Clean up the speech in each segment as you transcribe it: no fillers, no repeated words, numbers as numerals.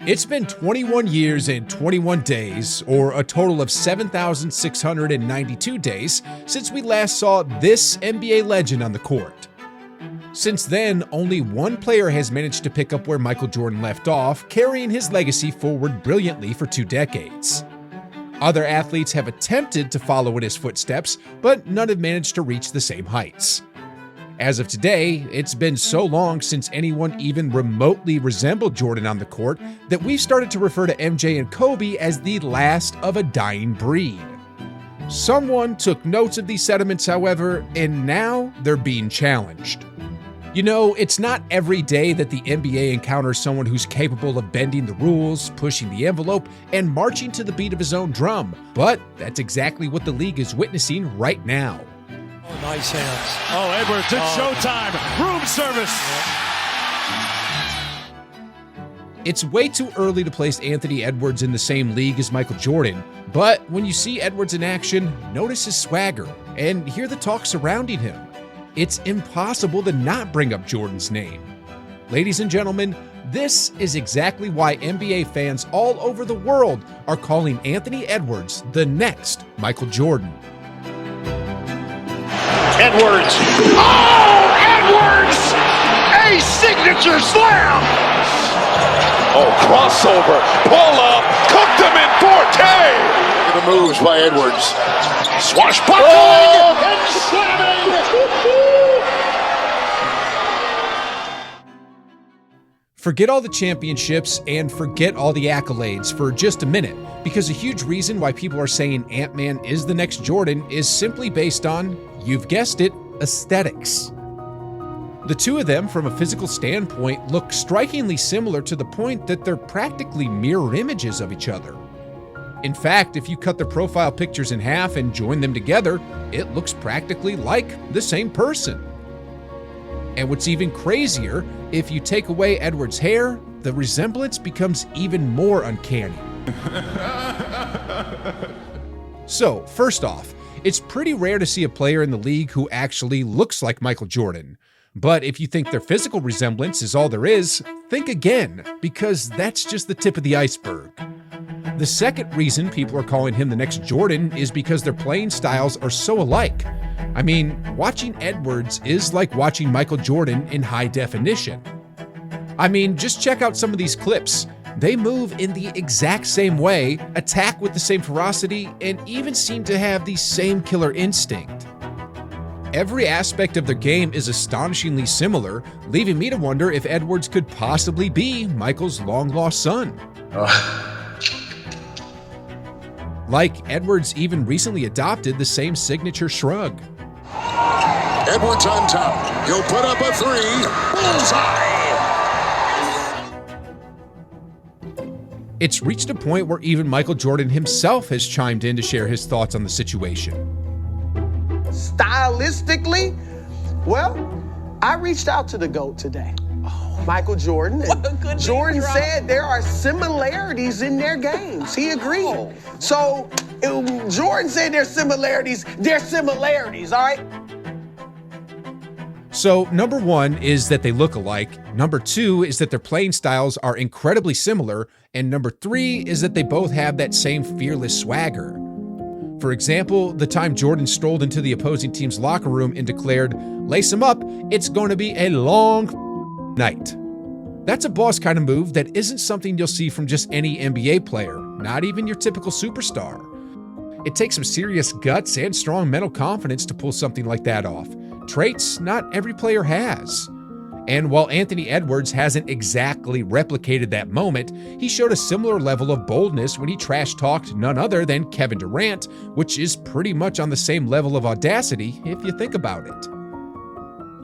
It's been 21 years and 21 days, or a total of 7,692 days, since we last saw this NBA legend on the court. Since then, only one player has managed to pick up where Michael Jordan left off, carrying his legacy forward brilliantly for 2 decades. Other athletes have attempted to follow in his footsteps, but none have managed to reach the same heights. As of today, it's been so long since anyone even remotely resembled Jordan on the court that we've started to refer to MJ and Kobe as the last of a dying breed. Someone took notes of these sentiments, however, and now they're being challenged. You know, it's not every day that the NBA encounters someone who's capable of bending the rules, pushing the envelope, and marching to the beat of his own drum, but that's exactly what the league is witnessing right now. Oh, nice hands. Oh, Edwards, it's showtime. Room service. It's way too early to place Anthony Edwards in the same league as Michael Jordan, but when you see Edwards in action, notice his swagger and hear the talk surrounding him. It's impossible to not bring up Jordan's name. Ladies and gentlemen, this is exactly why NBA fans all over the world are calling Anthony Edwards the next Michael Jordan. Edwards. Oh, Edwards! A signature slam! Oh, crossover, pull up, cooked him in forte! Look at the moves by Edwards. Swashbuckling and slamming! Forget all the championships and forget all the accolades for just a minute, because a huge reason why people are saying Ant-Man is the next Jordan is simply based on, you've guessed it, aesthetics. The two of them, from a physical standpoint, look strikingly similar to the point that they're practically mirror images of each other. In fact, if you cut their profile pictures in half and join them together, it looks practically like the same person. And what's even crazier, if you take away Edwards' hair, the resemblance becomes even more uncanny. So, first off, it's pretty rare to see a player in the league who actually looks like Michael Jordan. But if you think their physical resemblance is all there is, think again, because that's just the tip of the iceberg. The second reason people are calling him the next Jordan is because their playing styles are so alike. I mean, watching Edwards is like watching Michael Jordan in high definition. I mean, just check out some of these clips. They move in the exact same way, attack with the same ferocity, and even seem to have the same killer instinct. Every aspect of their game is astonishingly similar, leaving me to wonder if Edwards could possibly be Michael's long-lost son. Like, Edwards even recently adopted the same signature shrug. Edwards on top. He'll put up a three. Bullseye! It's reached a point where even Michael Jordan himself has chimed in to share his thoughts on the situation. Stylistically, well, I reached out to the GOAT today. Michael Jordan. And Jordan said there are similarities in their games. He agreed. So Jordan said there's similarities, all right? So, number one is that they look alike. Number two is that their playing styles are incredibly similar. And number three is that they both have that same fearless swagger. For example, the time Jordan strolled into the opposing team's locker room and declared, "Lace 'em up, it's going to be a long night." That's a boss kind of move that isn't something you'll see from just any NBA player, not even your typical superstar. It takes some serious guts and strong mental confidence to pull something like that off. Traits not every player has. And while Anthony Edwards hasn't exactly replicated that moment, he showed a similar level of boldness when he trash-talked none other than Kevin Durant, which is pretty much on the same level of audacity if you think about it.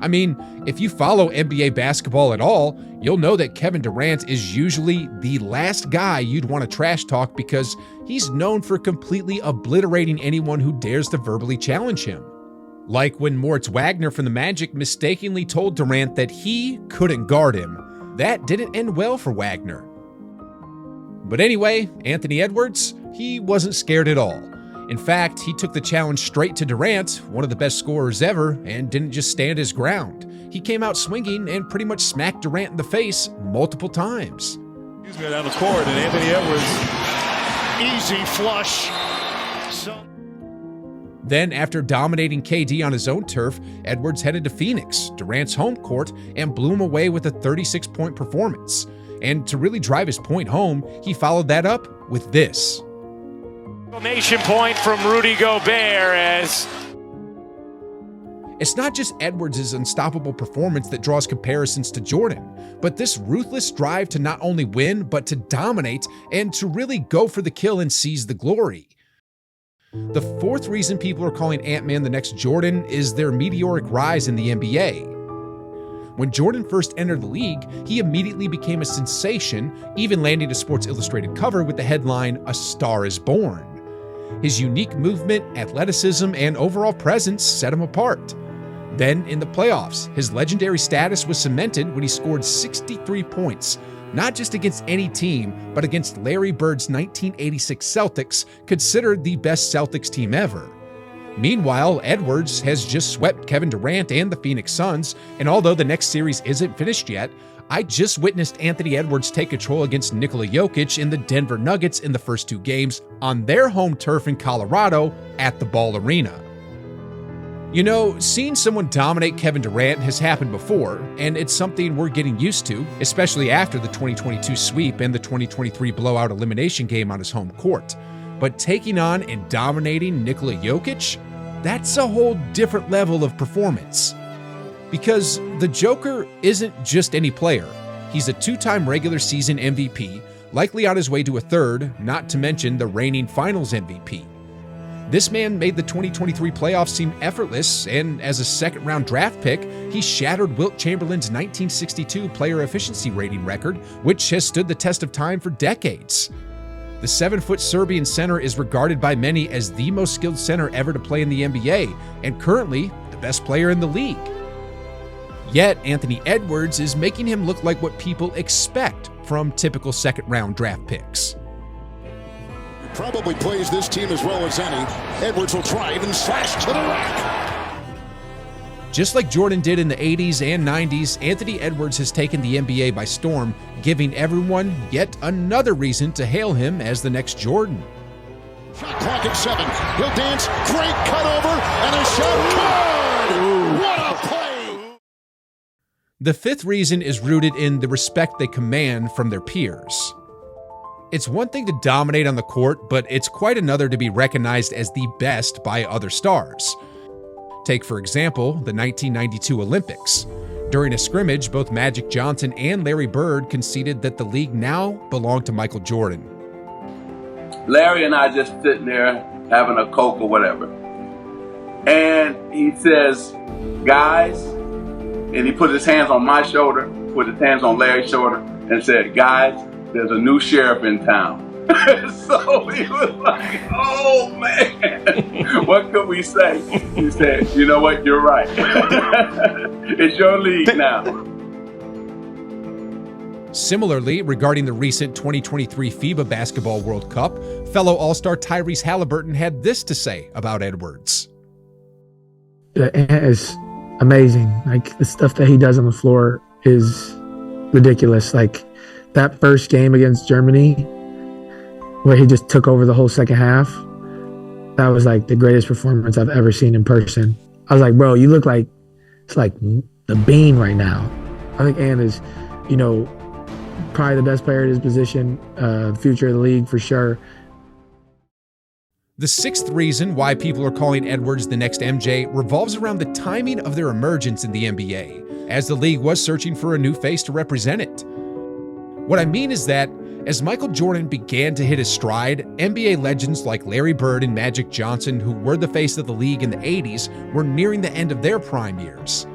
I mean, if you follow NBA basketball at all, you'll know that Kevin Durant is usually the last guy you'd want to trash talk because he's known for completely obliterating anyone who dares to verbally challenge him. Like when Moritz Wagner from the Magic mistakenly told Durant that he couldn't guard him. That didn't end well for Wagner. But anyway, Anthony Edwards, he wasn't scared at all. In fact, he took the challenge straight to Durant, one of the best scorers ever, and didn't just stand his ground. He came out swinging and pretty much smacked Durant in the face multiple times. Kuzma down the court, and Anthony Edwards, easy flush. Then, after dominating KD on his own turf, Edwards headed to Phoenix, Durant's home court, and blew him away with a 36-point performance. And to really drive his point home, he followed that up with this. Exclamation point from Rudy Gobert as... It's not just Edwards' unstoppable performance that draws comparisons to Jordan, but this ruthless drive to not only win, but to dominate and to really go for the kill and seize the glory. The fourth reason people are calling Ant-Man the next Jordan is their meteoric rise in the NBA. When Jordan first entered the league, he immediately became a sensation, even landing a Sports Illustrated cover with the headline, "A Star is Born." His unique movement, athleticism, and overall presence set him apart. Then, in the playoffs, his legendary status was cemented when he scored 63 points, not just against any team, but against Larry Bird's 1986 Celtics, considered the best Celtics team ever. Meanwhile, Edwards has just swept Kevin Durant and the Phoenix Suns, and although the next series isn't finished yet, I just witnessed Anthony Edwards take control against Nikola Jokic in the Denver Nuggets in the first two games on their home turf in Colorado at the Ball Arena. You know, seeing someone dominate Kevin Durant has happened before, and it's something we're getting used to, especially after the 2022 sweep and the 2023 blowout elimination game on his home court. But taking on and dominating Nikola Jokic, that's a whole different level of performance. Because the Joker isn't just any player. He's a two-time regular season MVP, likely on his way to a third, not to mention the reigning finals MVP. This man made the 2023 playoffs seem effortless, and as a second-round draft pick, he shattered Wilt Chamberlain's 1962 player efficiency rating record, which has stood the test of time for decades. The 7-foot Serbian center is regarded by many as the most skilled center ever to play in the NBA, and currently the best player in the league. Yet, Anthony Edwards is making him look like what people expect from typical second-round draft picks. Probably plays this team as well as any. Edwards will drive and slash to the rack. Just like Jordan did in the 80s and 90s, Anthony Edwards has taken the NBA by storm, giving everyone yet another reason to hail him as the next Jordan. Shot clock at 7. He'll dance. Great cut over and a shot. Good. What a play. The fifth reason is rooted in the respect they command from their peers. It's one thing to dominate on the court, but it's quite another to be recognized as the best by other stars. Take, for example, the 1992 Olympics. During a scrimmage, both Magic Johnson and Larry Bird conceded that the league now belonged to Michael Jordan. Larry and I just sitting there having a Coke or whatever. And he says, guys, and he put his hands on my shoulder, put his hands on Larry's shoulder, and said, guys, there's a new sheriff in town. So he was like, oh man, what could we say? He said, you know what, you're right. It's your league now. Similarly, regarding the recent 2023 FIBA Basketball World Cup, fellow All-Star Tyrese Halliburton had this to say about Edwards. It's amazing. Like, the stuff that he does on the floor is ridiculous. Like, that first game against Germany, where he just took over the whole second half, that was like the greatest performance I've ever seen in person. I was like, bro, you look like, it's like the Bean right now. I think Ant is, you know, probably the best player at his position, future of the league for sure. The sixth reason why people are calling Edwards the next MJ revolves around the timing of their emergence in the NBA, as the league was searching for a new face to represent it. What I mean is that, as Michael Jordan began to hit his stride, NBA legends like Larry Bird and Magic Johnson, who were the face of the league in the 80s, were nearing the end of their prime years.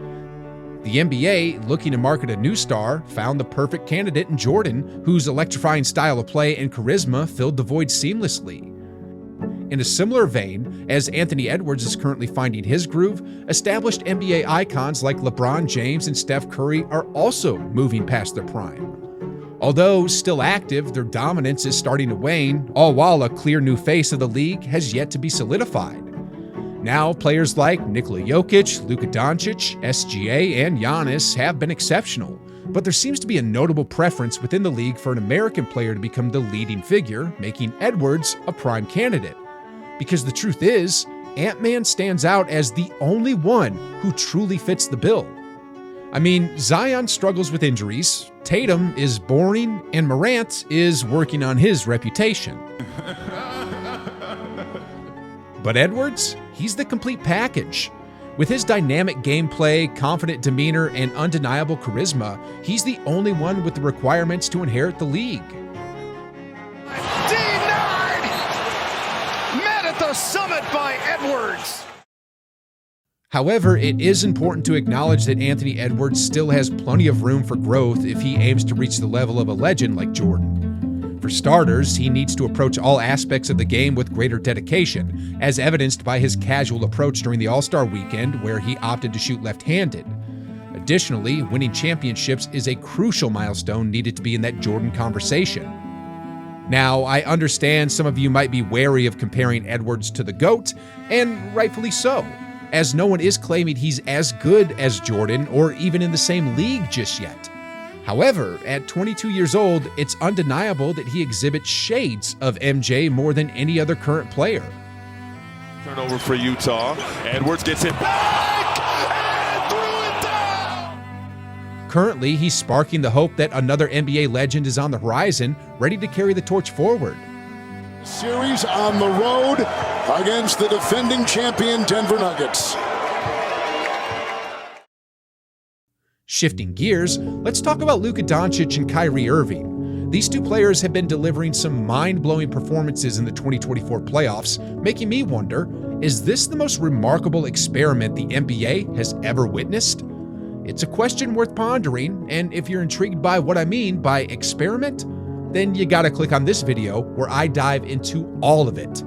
The NBA, looking to market a new star, found the perfect candidate in Jordan, whose electrifying style of play and charisma filled the void seamlessly. In a similar vein, as Anthony Edwards is currently finding his groove, established NBA icons like LeBron James and Steph Curry are also moving past their prime. Although still active, their dominance is starting to wane, all while a clear new face of the league has yet to be solidified. Now, players like Nikola Jokic, Luka Doncic, SGA, and Giannis have been exceptional, But there seems to be a notable preference within the league for an American player to become the leading figure, making Edwards a prime candidate. Because the truth is, Ant-Man stands out as the only one who truly fits the bill. I mean, Zion struggles with injuries, Tatum is boring, and Morant is working on his reputation. But Edwards, he's the complete package. With his dynamic gameplay, confident demeanor, and undeniable charisma, he's the only one with the requirements to inherit the league. Denied! Met at the summit by Edwards. However, it is important to acknowledge that Anthony Edwards still has plenty of room for growth if he aims to reach the level of a legend like Jordan. For starters, he needs to approach all aspects of the game with greater dedication, as evidenced by his casual approach during the All-Star weekend where he opted to shoot left-handed. Additionally, winning championships is a crucial milestone needed to be in that Jordan conversation. Now, I understand some of you might be wary of comparing Edwards to the GOAT, and rightfully so, as no one is claiming he's as good as Jordan or even in the same league just yet. However, at 22 years old, it's undeniable that he exhibits shades of MJ more than any other current player. Turnover for Utah. Edwards gets it back and threw it down. Currently, he's sparking the hope that another NBA legend is on the horizon, ready to carry the torch forward. Series on the road against the defending champion Denver Nuggets. Shifting gears, let's talk about Luka Doncic and Kyrie Irving. These two players have been delivering some mind-blowing performances in the 2024 playoffs, making me wonder, is this the most remarkable experiment the NBA has ever witnessed? It's a question worth pondering, and if you're intrigued by what I mean by experiment, then you gotta click on this video where I dive into all of it.